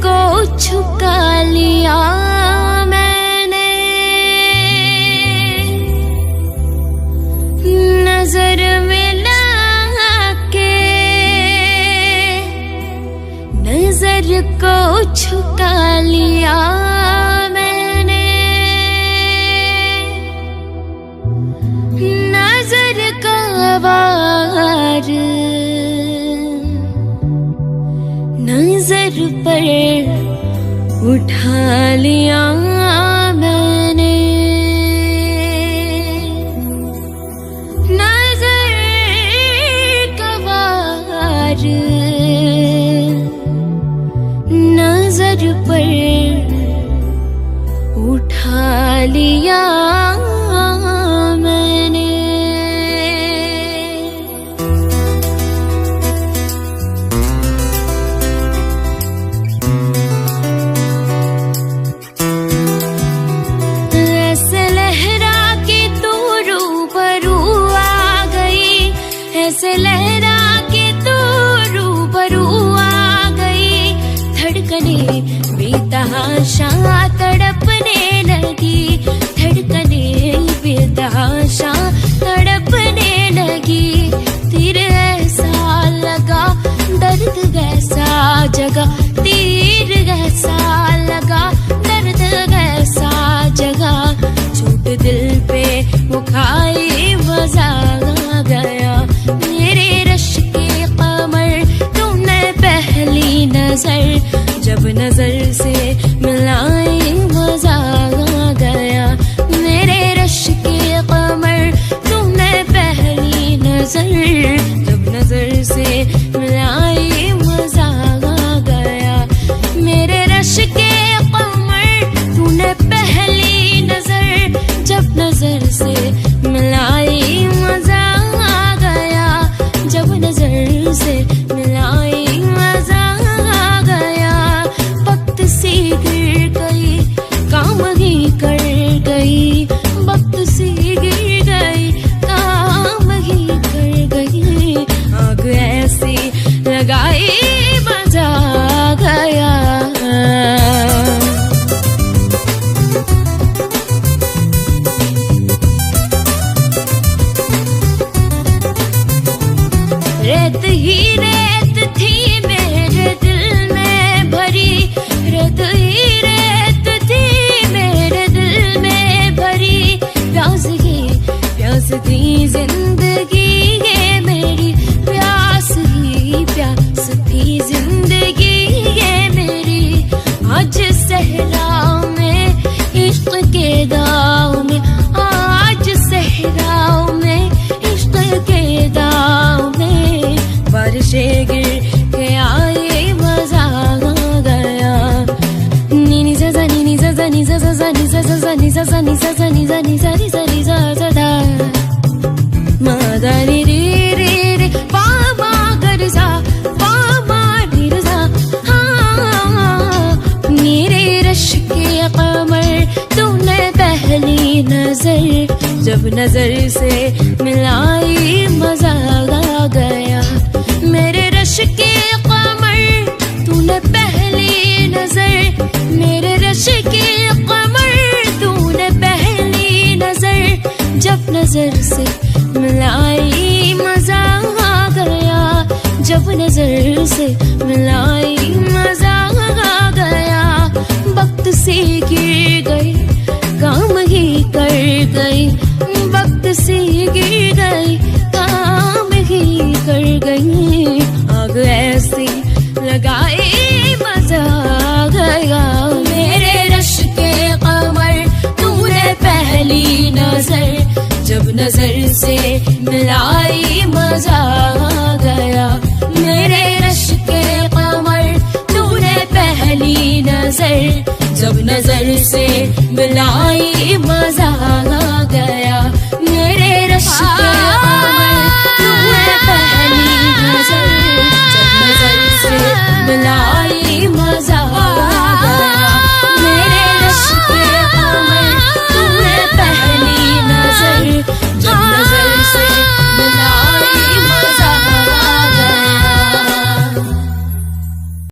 को झुका लिया मैंने, नजर मिला के नजर को झुका लिया मैंने, नजर का वार नजर पर उठा लिया मैंने, नजर का वार नजर पर उठा लिया मैंने। ऐसे लहरा के तू रूबरू आ गई, ऐसे लहरा के तू रूबरू आ गई, धड़कने बेतहाशा तड़पने लगी, धड़कने बेतहाशा तड़पने लगी, तीर ऐसा लगा दर्द कैसा जगा, तीर कैसा लगा दर्द कैसा जगा, चोट दिल पे वो खाई मजा आ गया, मेरे रश के कमर तूने पहली नजर जब नजर से मिलाई मजा आ गया, मेरे रश के कमर तूने पहली नजर जब नजर से मिलाई मजा आ गया, मेरे रश के कमर तूने पहली नजर जब नजर से मिलाई मजा आ गया, जब नजर से मिलाई मजा आ गया, वक्त सी गिर गई काम ही कर गई, वक्त सी गिर गई काम ही कर गई, आग ऐसी लगाई मजा आ गया। रेत ही रेत थी मेरे दिल में भरी, रेत ही रेत थी मेरे दिल में भरी, प्यास थी जिंदगी ये मेरी, प्यास थी जिंदगी ये मेरी, आज सहराओं में इश्क के दाव में, आज सहराओं में इश्क के दाव में, बारिशें गिर के आए मजा आ गया, नी सा सा नी सा सा नी सा सा नी सा सा नी सा सा नी सा सा नी सा नी सा नी सा नी सा सा दा मा दा नी रे रे रे पा मा गर सा पा मा नी रे सा, हाँ मेरे रश के कमर तूने पहली नजर जब नजर से मिलाई मजा आ गया, मेरे रश के कमर तूने पहली नजर, मेरे रश के कमर तूने पहली नजर जब नजर से मिलाई मजा आ गया, जब नजर से मिलाई मजा आ गया, वक्त से गिर गई काम ही कर गई, वक्त से गिर गई काम ही कर गई, आग ऐसी लगाई मजा आ गया, मेरे रश के कमर तूने पहली नजर जब नजर से मिलाई मजा आ गया, मेरे रश के कमर तूने पहली नजर जब नजर से मिलाई मजा आ गया, मेरे रश के